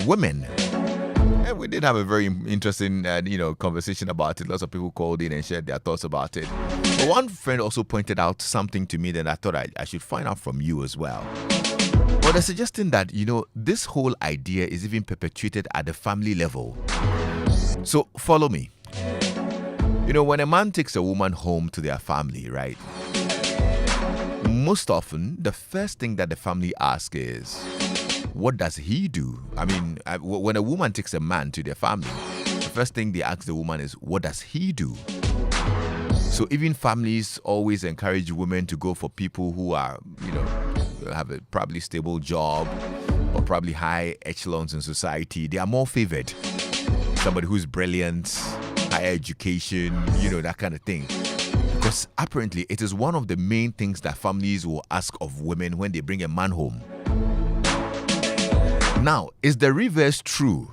women. And we did have a very interesting, conversation about it. Lots of people called in and shared their thoughts about it. But one friend also pointed out something to me that I thought I should find out from you as well. Well, they're suggesting that, this whole idea is even perpetuated at the family level. So follow me. When a man takes a woman home to their family, right? Most often, the first thing that the family asks is, what does he do? I mean, when a woman takes a man to their family, the first thing they ask the woman is, what does he do? So even families always encourage women to go for people who are, have a probably stable job or probably high echelons in society. They are more favored. Somebody who's brilliant, higher education, that kind of thing. Because apparently it is one of the main things that families will ask of women when they bring a man home. Now, is the reverse true?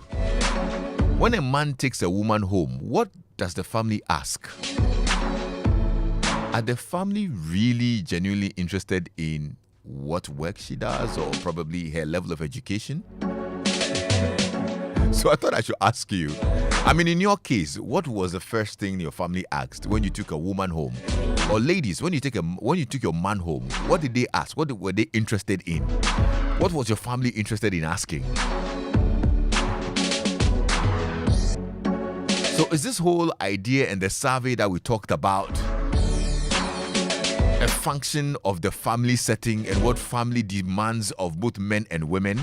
When a man takes a woman home, what does the family ask? Are the family really genuinely interested in what work she does or probably her level of education? So I thought I should ask you. I mean, in your case, what was the first thing your family asked when you took a woman home? Or ladies, when you took your man home, what did they ask? What were they interested in? What was your family interested in asking? So is this whole idea and the survey that we talked about a function of the family setting and what family demands of both men and women?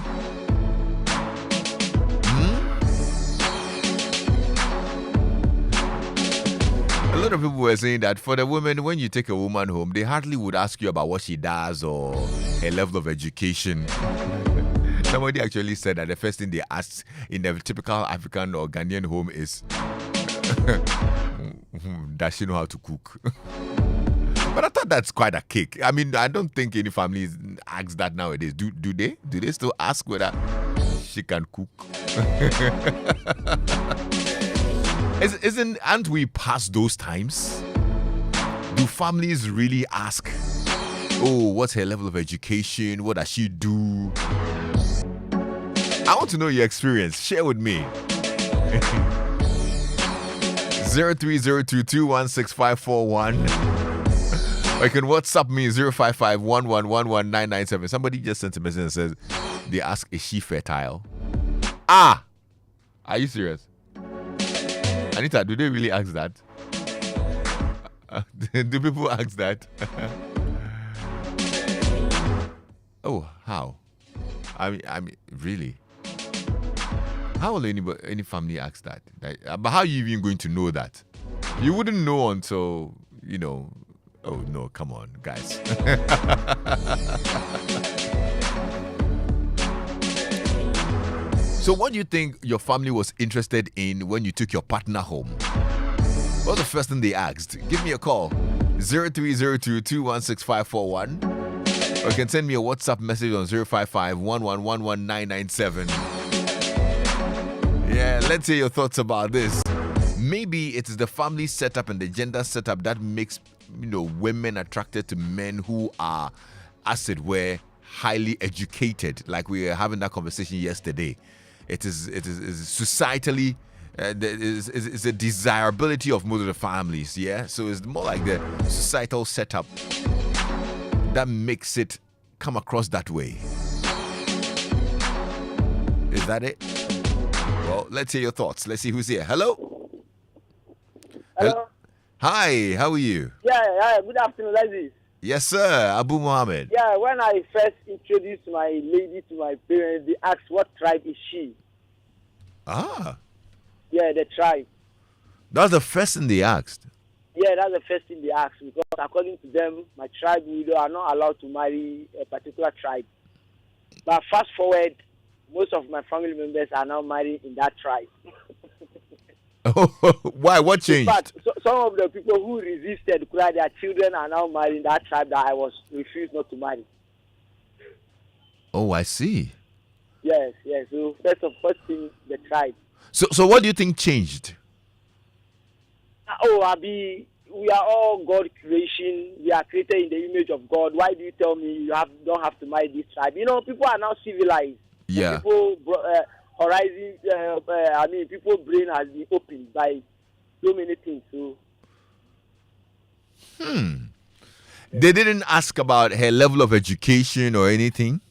A lot of people were saying that for the women, when you take a woman home, they hardly would ask you about what she does or her level of education. Somebody actually said that the first thing they ask in a typical African or Ghanaian home is, does she know how to cook? But I thought that's quite a kick. I mean, I don't think any families ask that nowadays. Do they? Do they still ask whether she can cook? Aren't we past those times? Do families really ask, oh, what's her level of education? What does she do? I want to know your experience. Share with me. 0302216541. Or you can WhatsApp me 05511119997. Somebody just sent a message and says they ask, is she fertile? Are you serious? Anita, do they really ask that? Do people ask that? Oh, how? I mean, really? How will any family ask that? But how are you even going to know that? You wouldn't know until, oh no, come on, guys. So what do you think your family was interested in when you took your partner home? What was the first thing they asked? Give me a call. 0302216541. Or you can send me a WhatsApp message on 05511119997. Yeah, let's hear your thoughts about this. Maybe it is the family setup and the gender setup that makes women attracted to men who are, as it were, highly educated. Like we were having that conversation yesterday. It is societally, it's a desirability of most of the families, yeah? So it's more like the societal setup that makes it come across that way. Is that it? Well, let's hear your thoughts. Let's see who's here. Hello? Hello? Hi, how are you? Yeah, good afternoon, Lexis. Yes, sir, Abu Mohammed. Yeah, when I first introduced my lady to my parents, they asked what tribe is she? Ah. Yeah, the tribe. That's the first thing they asked. Yeah, that's the first thing they asked because according to them, my tribe, we are not allowed to marry a particular tribe. But fast forward, most of my family members are now married in that tribe. Why? What changed? But some of the people who resisted, their children are now married in that tribe that I was refused not to marry. Oh, I see. Yes. So first thing, the tribe. So what do you think changed? Oh, Abi, we are all God creation. We are created in the image of God. Why do you tell me you don't have to marry this tribe? People are now civilized. Yeah. People horizon. People's brain has been opened by so many things. So. They didn't ask about her level of education or anything.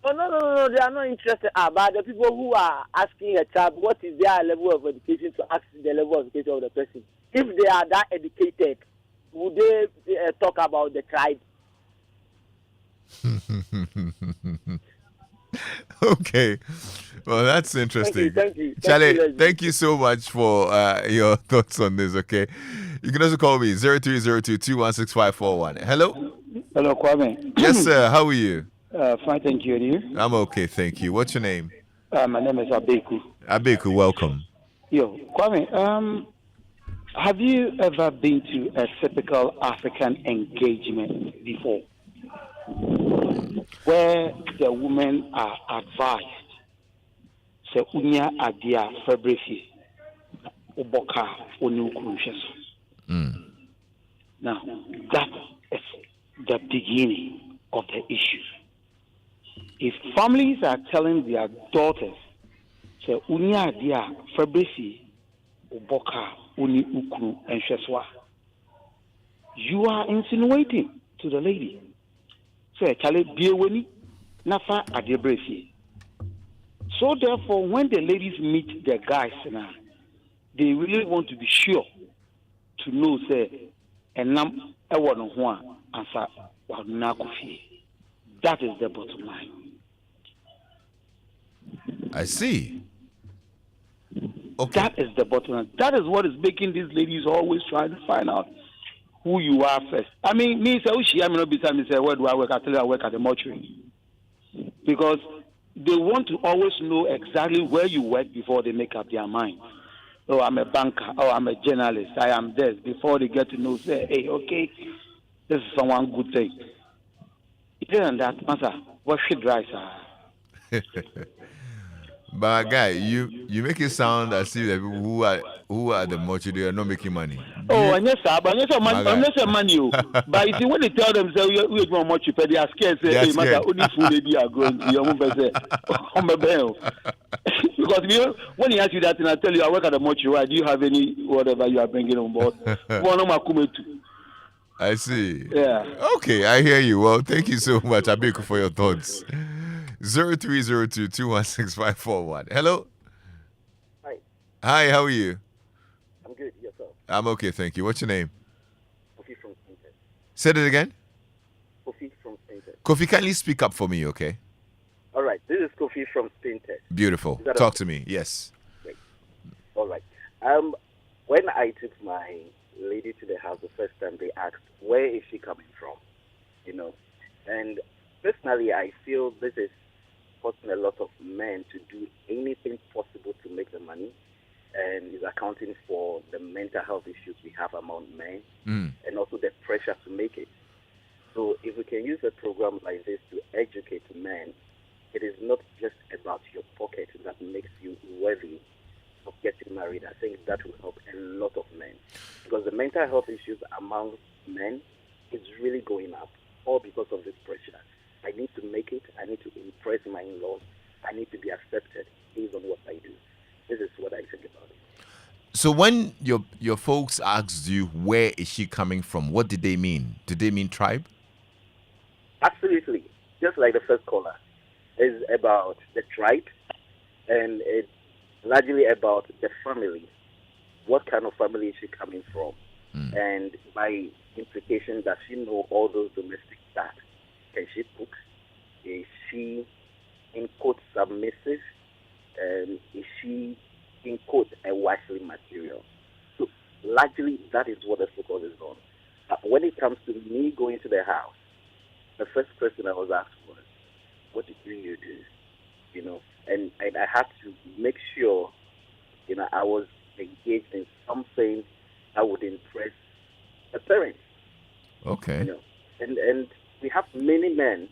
Oh, no. They are not interested. But the people who are asking a child what is their level of education to ask the level of education of the person. If they are that educated, would they talk about the tribe? Okay. Well, that's interesting. Thank you. Charlie, thank you so much for your thoughts on this, okay? You can also call me 0302-216-541. Hello? Hello, Kwame. Yes, sir. How are you? Fine, thank you. And you? I'm okay, thank you. What's your name? My name is Abeku. Abeku, welcome. Yo, Kwame, have you ever been to a typical African engagement before? Where the women are advised, say, unya adia febrefi, uboka unukuncheso. Now, that is the beginning of the issue. If families are telling their daughters, say, unya adia febrefi, uboka uni ukru encheswa, you are insinuating to the lady. Say, Charlie, be weni, nafa adebrefi. So therefore, when the ladies meet the guys now, they really want to be sure to know, say, enam ewa no hua ansa waduna kofi. That is the bottom line. I see. Okay. That is the bottom line. That is what is making these ladies always trying to find out who you are first. I mean, me say, I mean, not beside me say, where do I work? I tell you, I work at the mortuary. Because they want to always know exactly where you work before they make up their mind. Oh, I'm a banker. Oh, I'm a journalist. I am this. Before they get to know, say, hey, okay, this is someone good thing. Other than that, master, what should dry, sir? But guy, you make it sound as if the people who are the mortuary are not making money. Oh, and yes, sir, but yes, money. But you see, when they tell them, say, we are mortuary, they are scared. Say, hey, master, only food they are going to your home. Say, oh, my bell. Because when he asks you that, and I tell you, I work at the mortuary, do you have any whatever you are bringing on board? I see. Yeah. Okay, I hear you. Well, thank you so much, Abiku, for your thoughts. 0302-216-541. Hello. Hi. Hi, how are you? I'm good. Yourself? I'm okay, thank you. What's your name? Kofi from Painted. Say it again. Kofi from Painted. Kofi, kindly speak up for me, okay? All right. This is Kofi from Painted. Beautiful. Talk to me. Yes. Great. All right. When I took my lady to the house the first time, they asked, where is she coming from? You know, and personally, I feel this is forcing a lot of men to do anything possible to make the money, and is accounting for the mental health issues we have among men, and also the pressure to make it. So if we can use a program like this to educate men, it is not just about your pocket that makes you worthy of getting married. I think that will help a lot of men, because the mental health issues among men is really going up, all because of this pressure. I need to make it. I need to impress my in-laws. I need to be accepted based on what I do. This is what I think about it. So when your folks asked you, where is she coming from, what did they mean? Did they mean tribe? Absolutely. Just like the first caller. It's about the tribe, and it's largely about the family. What kind of family is she coming from? And by implication, does she know all those domestic tasks? Can she cook? Is she, in quote, submissive? Is she, in quote, a wifely material? So largely, that is what the focus is on. When it comes to me going to the house, the first question I was asked was, what did you do? You know, and I had to make sure, you know, I was engaged in something that would impress the parents. Okay. You know, and we have many men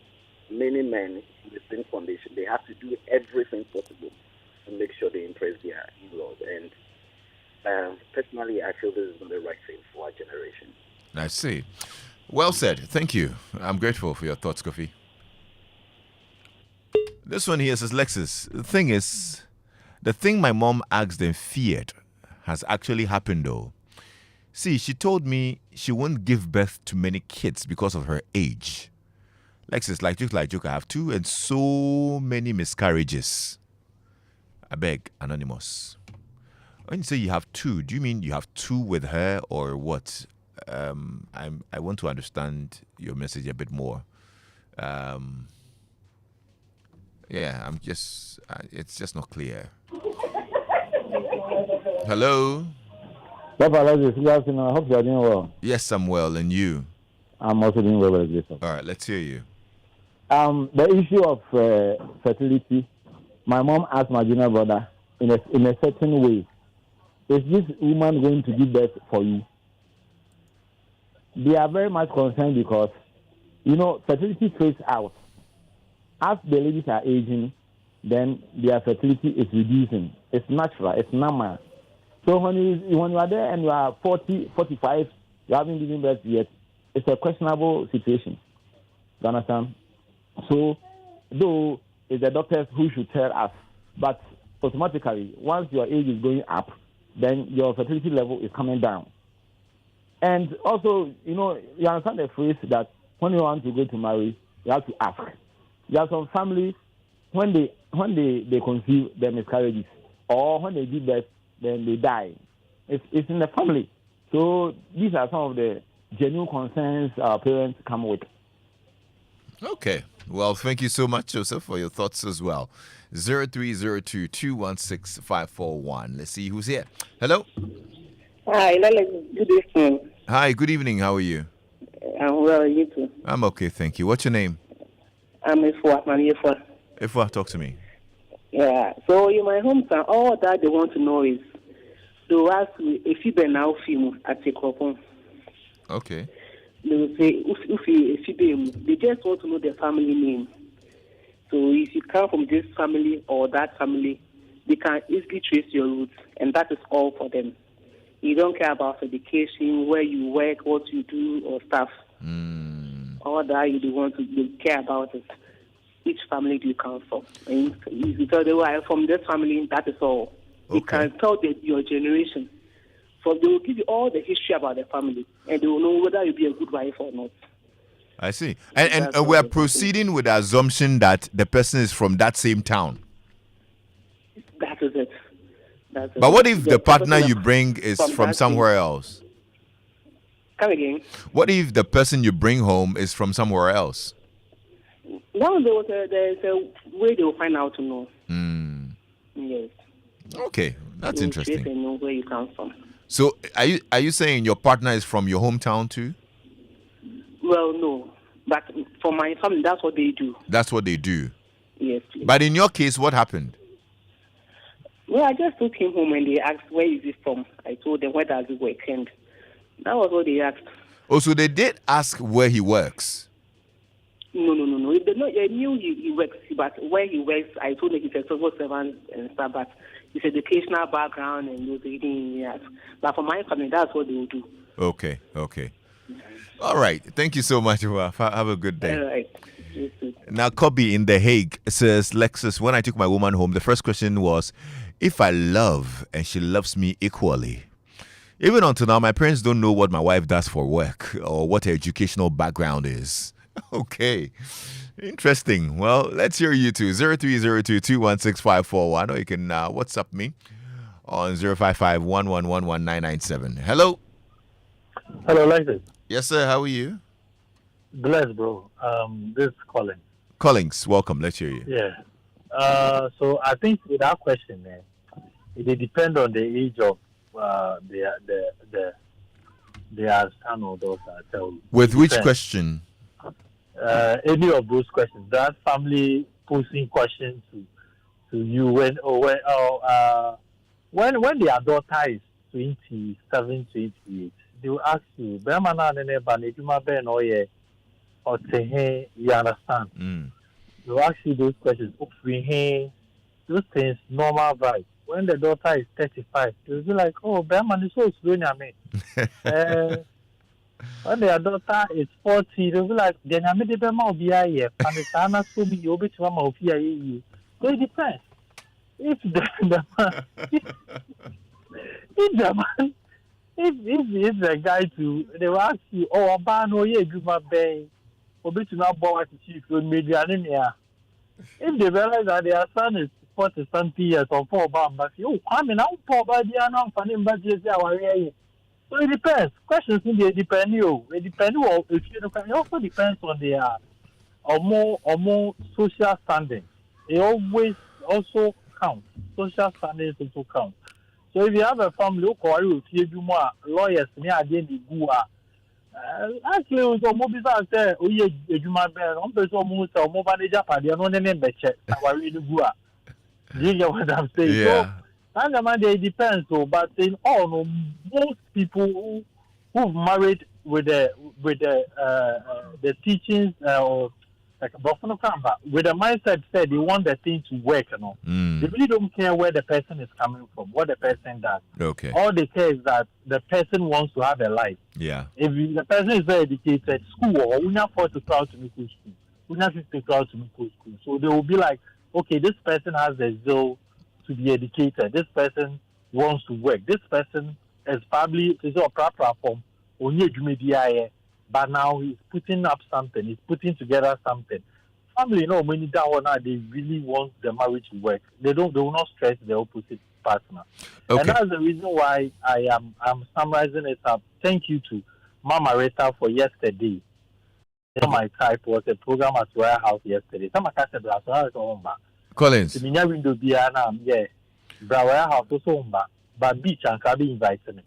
in the same condition. They have to do everything possible to make sure they impress their in-laws. And personally, I feel this is not the right thing for our generation. I see. Well said. Thank you. I'm grateful for your thoughts, Kofi. This one here says, Lexis, the thing is, The thing my mom asked and feared has actually happened though. See, she told me she won't give birth to many kids because of her age. Lexis, like joke, I have 2 and so many miscarriages. I beg, Anonymous. When you say you have 2, do you mean you have 2 with her or what? I want to understand your message a bit more. Yeah, it's just not clear. Hello? Papa, good afternoon. I hope you are doing well. Yes, I'm well, and you? I'm also doing well, All right, let's hear you. The issue of fertility, my mom asked my junior brother in a certain way, is this woman going to give birth for you? They are very much concerned because, fertility fades out. As the ladies are aging, then their fertility is reducing. It's natural. It's normal. So when you are there and you are 40, 45, you haven't given birth yet, it's a questionable situation. You understand? So, though it's the doctors who should tell us, but automatically, once your age is going up, then your fertility level is coming down. And also, you understand the phrase that when you want to go to marry, you have to ask. There are some families, when they conceive, their miscarriages, or when they give birth, then they die. It's in the family. So these are some of the genuine concerns our parents come with. Okay. Well, thank you so much, Joseph, for your thoughts as well. 0302-216-541. Let's see who's here. Hello? Hi, good evening. Hi, good evening. How are you? I'm well, you too. I'm okay, thank you. What's your name? I'm Ifwa. Ifwa, talk to me. Yeah, so in my hometown, all that they want to know is, they will ask me if you been now film at a couple. Okay. They will say, they just want to know their family name. So if you come from this family or that family, they can easily trace your roots, and that is all for them. You don't care about education, where you work, what you do, or stuff. All that you care about is which family do you come from. And if you tell them, I'm from this family, that is all. Okay. You can tell your generation. So they will give you all the history about the family, and they will know whether you'll be a good wife or not. I see. And we are proceeding with the assumption that the person is from that same town. That is it. But what if the partner you bring is from somewhere else? Come again. What if the person you bring home is from somewhere else? Now there's a way they will find out to know. Yes. Okay, that's interesting. They know where you come from. So are you saying your partner is from your hometown too? Well, no. But for my family, that's what they do. That's what they do? Yes, please. But in your case, what happened? Well, I just took him home and they asked, where is he from? I told them, where does he work? And that was what they asked. Oh, so they did ask where he works? No. They knew he works, but where he works, I told them he's a civil servant and stuff, but his educational background and those things. But for my family, that's what they will do. Okay. All right. Thank you so much. Have a good day. All right. Now, Kobe in The Hague says, Lexis, when I took my woman home, the first question was, if I love and she loves me equally. Even until now, my parents don't know what my wife does for work or what her educational background is. Okay. Interesting. Well, let's hear you too. 0302-216-541. Or you can WhatsApp me on 055-111-1997. Hello. Hello, Lexis. Yes, sir. How are you? Bless, bro. This is Collins. Collins, welcome. Let's hear you. Yeah. So I think with that question, it depends on the age of their son or daughter. With which question? Any of those questions. That family posing questions to you when their daughter is 27, 28, they will ask you, you understand? They will ask you those questions. Those things, normal vibe. When the daughter is 35, they'll be like, oh, Berman is so slow, when their daughter is 40, they'll be like, then I made the Berman be here, and the Sana so be over to Mama. So it depends. if the man, if the man, if the guy to, they will ask you, oh, Oba no ye Juma Bay, or be to not borrow to chief on media. If they realize that their son is 40 something years or 4 but you, I mean, I'm poor by the unknown funny, but yes, so it depends. Questions in there depend you. It depends on if you know. It also depends on their or more social standing. It always also counts. Social standings also count. So if you have a family who call you, if you more lawyers, me again the gua. Actually, so more bizarre say, oh yeah, you might be on person who say, more manager party, no name be check. I really gua. Do you get what I'm saying? Yeah. So, and the man, it depends. So, but in all, no, most people who've married with the teachings or like with the mindset said they want the thing to work, you know. They really don't care where the person is coming from, what the person does. Okay. All they care is that the person wants to have a life. Yeah. If the person is very educated, school or we have 40 crowd to make school, we have 50 crowd to make school. So they will be like, okay, this person has the zeal to be educated. This person wants to work. This person is probably is a platform. But now he's putting up something. He's putting together something. Family, when you down now, they really want the marriage to work. They will not stress the opposite partner. Okay. And that's the reason why I'm summarizing it up. Thank you to Mama Rita for yesterday. My type was a program at Royal House yesterday. Some said Collins. the minya window yeah. Royal House also but beach and cabin invited me.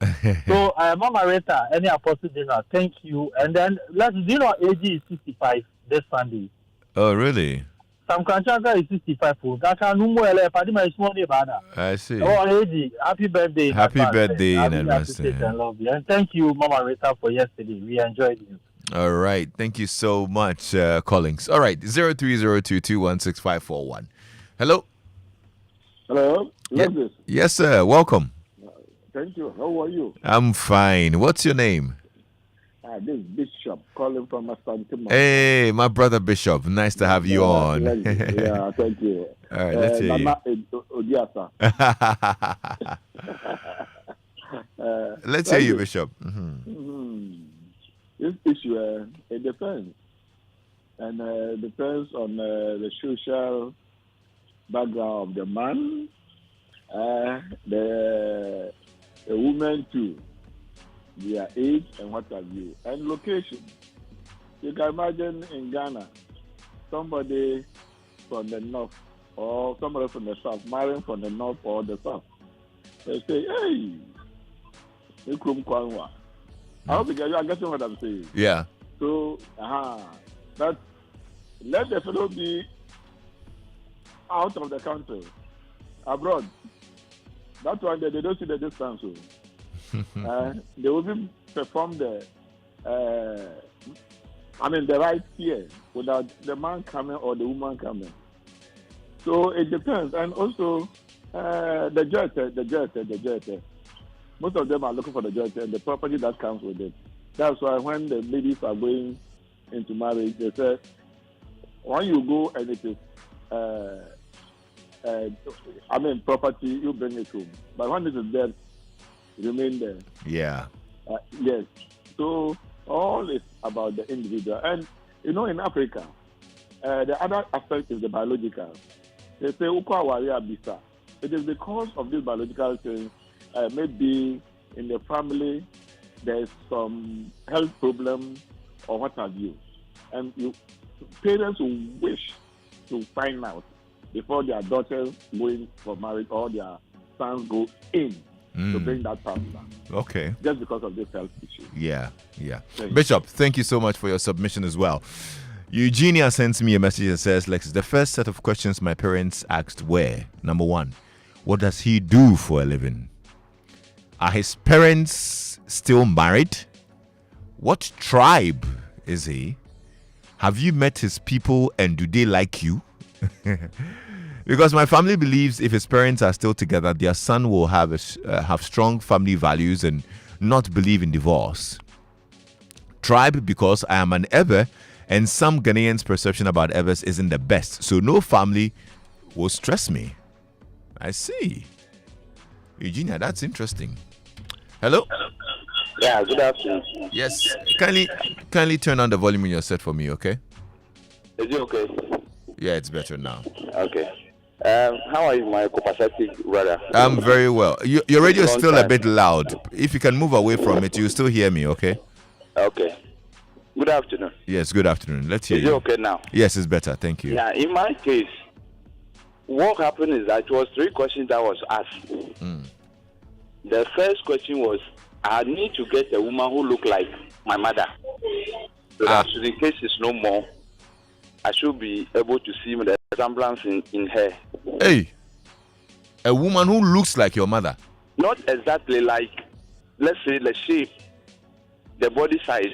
So Mama Rita, any apostle dinner, thank you. And then let's AG is 65 this Sunday. Oh really? Some Kanchaka is 65 for that can no more Padima is more banner. I see. Oh AG, happy birthday. Happy birthday in advance. And love you. And thank you, Mama Rita, for yesterday. We enjoyed you. All right. Thank you so much, Collins. All right. 0302216541. Hello. Hello. Lexis. Yes, sir. Welcome. Thank you. How are you? I'm fine. What's your name? This is Bishop calling from Asante. Hey, my brother Bishop. Nice to have you on. Yeah, thank you. All right, let's hear you. Let's hear you, Bishop. This issue, it depends. And depends on the social background of the man, the woman too, their age and what have you, and location. You can imagine in Ghana, somebody from the north or somebody from the south marrying from the north or the south. They say, hey, I hope you are getting what I'm saying. Yeah. So, but let the fellow be out of the country, abroad. That's why they don't see the distance. So. They will be perform the right here without the man coming or the woman coming. So it depends. And also the jet. Most of them are looking for the jet and the property that comes with it. That's why when the ladies are going into marriage, they say, when you go and it is property, you bring it home. But when it is dead, remain there. Yeah. Yes. So all is about the individual. And in Africa, the other aspect is the biological. They say it is because of this biological thing. Maybe in the family there's some health problem or what have you, and parents will wish to find out before their daughters going for marriage or their sons go in to bring that partner. Okay. Just because of this health issue. Yeah. Bishop, thank you so much for your submission as well. Eugenia sends me a message that says, Lexis, the first set of questions my parents asked were, number one, what does he do for a living? Are his parents still married? What tribe is he? Have you met his people and do they like you? Because my family believes if his parents are still together, their son will have strong family values and not believe in divorce. Tribe, because I am an Ewe and some Ghanaians' perception about Ewes isn't the best. So no family will stress me. I see. Eugenia, that's interesting. Hello? Yeah, good afternoon. Yes. Kindly turn on the volume in your set for me, okay? Is it okay? Yeah, it's better now. Okay. How are you, my copacetic brother? I'm very well. Your radio is Long still a time. bit loud. If you can move away from it, you still hear me, okay? Okay. Good afternoon. Yes, good afternoon. Let's hear Is it you. okay now? Yes, it's better. Thank you. Yeah, in my case, what happened is that it was 3 questions that was asked. The first question was, I need to get a woman who look like my mother. So that in case it's no more, I should be able to see the resemblance in her. Hey, a woman who looks like your mother. Not exactly like, let's say, the shape, the body size.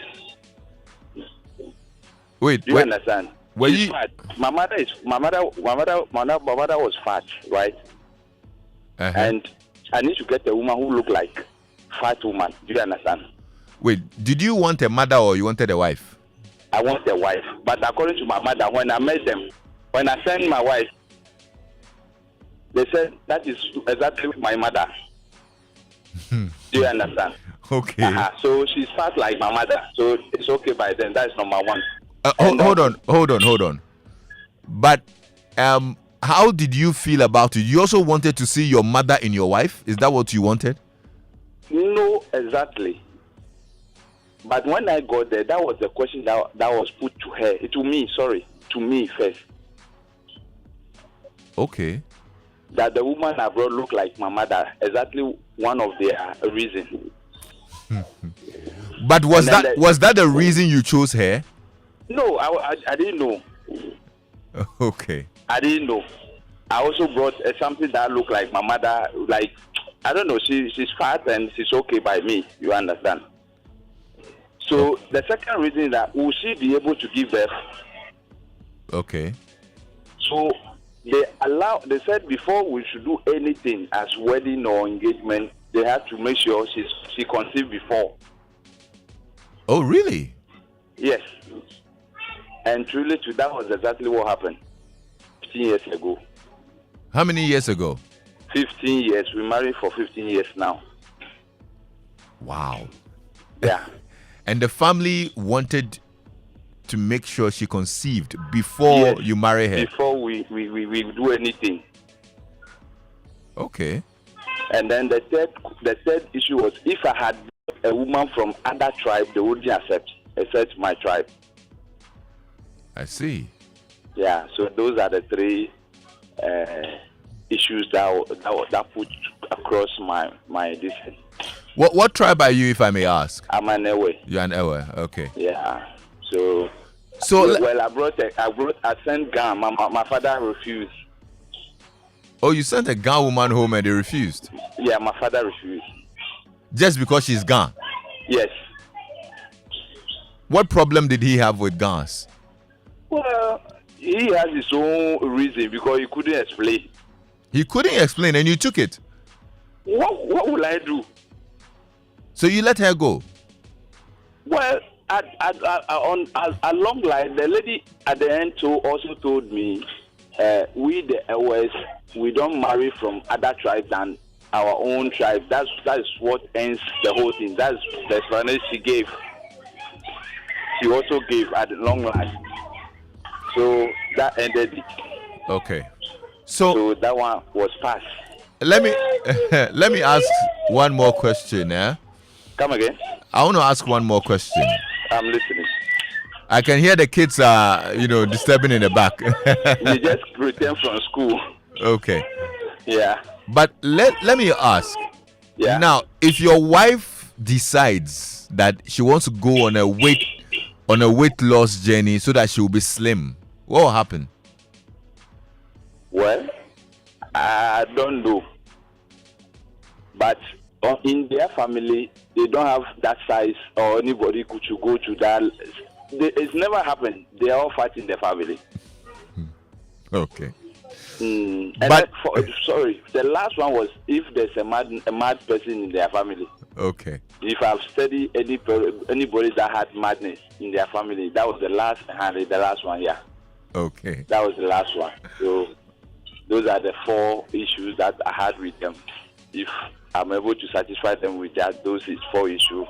Wait, Do you understand? Were She's you? fat. My mother was fat, right? Uh-huh. And I need to get a woman who look like fat woman. Do you understand? Wait, did you want a mother or you wanted a wife? I want a wife, but according to my mother, when I met them, when I sent my wife, they said that is exactly my mother. Do you understand? Okay. So she's fat like my mother, so it's okay by then. That's number one. Hold on. But how did you feel about it? You also wanted to see your mother in your wife? Is that what you wanted? No, exactly. But when I got there, that was the question that was put to her. To me first. Okay. That the woman abroad looked like my mother. Exactly one of their reasons. But was that the reason you chose her? No, I didn't know. Okay. I didn't know. I also brought something that looked like my mother. Like, I don't know, she's fat and she's okay by me. You understand? So the second reason is that will she be able to give birth? Okay. So they said before we should do anything as wedding or engagement, they have to make sure she conceived before. Oh, really? Yes. And truly, that was exactly what happened 15 years ago. How many years ago? 15 years. We married for 15 years now. Wow. Yeah. And the family wanted to make sure she conceived before you marry her? Before we do anything. Okay. And then the third issue was if I had a woman from other tribe, they wouldn't accept my tribe. I see. Yeah, so those are the 3 issues that put across my distance. What tribe are you, if I may ask? I'm an Ewe. You're an Ewe, okay. Yeah. So I sent Ghana. My father refused. Oh, you sent a Ghana woman home and they refused? Yeah, my father refused. Just because she's Ghana? Yes. What problem did he have with Ghans? Well, he has his own reason because he couldn't explain. He couldn't explain and you took it? What will I do? So you let her go? Well, on a long line, the lady at the end also told me, we the Ewes, we don't marry from other tribes than our own tribe. That's what ends the whole thing. That's the explanation she gave. She also gave at the long line. So that ended it. Okay. So that one was passed. Let me ask one more question, yeah? Come again? I want to ask one more question. I'm listening. I can hear the kids disturbing in the back. They just returned from school. Okay. Yeah. But let me ask. Yeah. Now, if your wife decides that she wants to go on a weight loss journey so that she will be slim, what will happen? Well, I don't know. But in their family, they don't have that size or anybody could go to that. It's never happened. They are all fighting their family. Okay. But the last one was if there's a mad person in their family. Okay. If I've studied anybody that had madness in their family, that was the last one, yeah. Okay. That was the last one. So those are the 4 issues that I had with them. If I'm able to satisfy them with those 4 issues,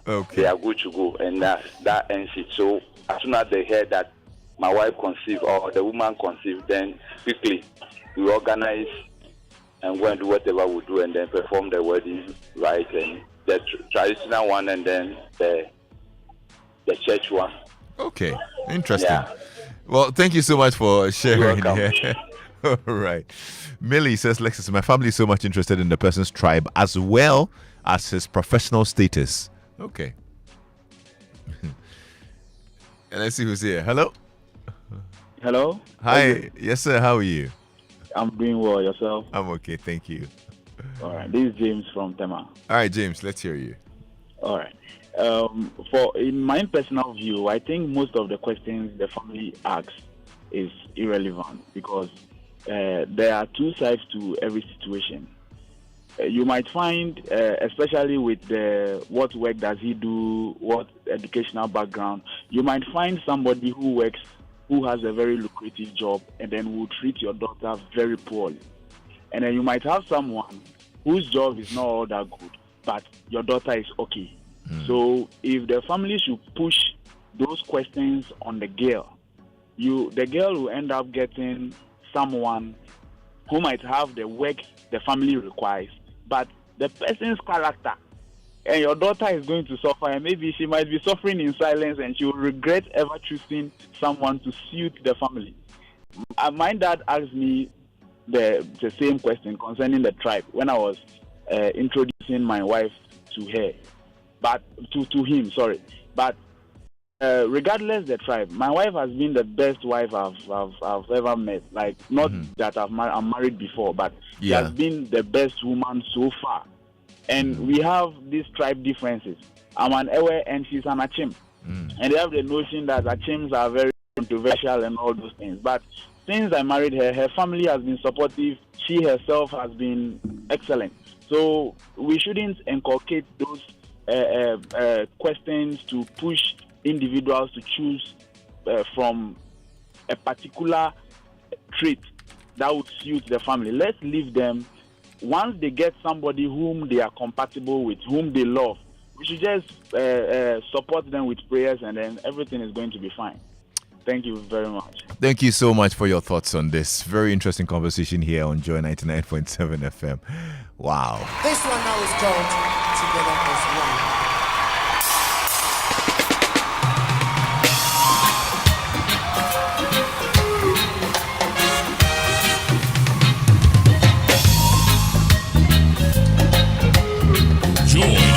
Okay. they are good to go, and that ends it. So as soon as they hear that my wife conceived or the woman conceived, then quickly we organize and go and do whatever we do, and then perform the wedding right, and the traditional one, and then the church one. Okay, interesting. Yeah. Well, thank you so much for sharing. You're welcome. Yeah. All right. Millie says, Lexis, my family is so much interested in the person's tribe as well as his professional status. Okay. And let's see who's here. Hello. Hello. Hi. Yes, sir. How are you? I'm doing well. Yourself? I'm okay. Thank you. All right. This is James from Tema. All right, James. Let's hear you. All right. In my personal view, I think most of the questions the family asks is irrelevant because there are 2 sides to every situation. You might find, especially with what work does he do, what educational background, you might find somebody who has a very lucrative job and then will treat your daughter very poorly. And then you might have someone whose job is not all that good, but your daughter is okay. So if the family should push those questions on the girl, the girl will end up getting someone who might have the work the family requires, but the person's character, and your daughter is going to suffer, and maybe she might be suffering in silence, and she will regret ever choosing someone to suit the family. My dad asked me the same question concerning the tribe when I was introducing my wife to her, but to him, sorry. But regardless the tribe, my wife has been the best wife I've ever met. Like, not that I'm married before, but she has been the best woman so far. And we have these tribe differences. I'm an Ewe and she's an Achim. And they have the notion that Achims are very controversial and all those things. But since I married her, her family has been supportive. She herself has been excellent. So we shouldn't inculcate those questions to push individuals to choose from a particular trait that would suit the family. Let's leave them. Once they get somebody whom they are compatible with, whom they love, we should just support them with prayers, and then everything is going to be fine. Thank you very much. Thank you so much for your thoughts on this very interesting conversation here on Joy 99.7 FM. Wow. This one now is called Together as One.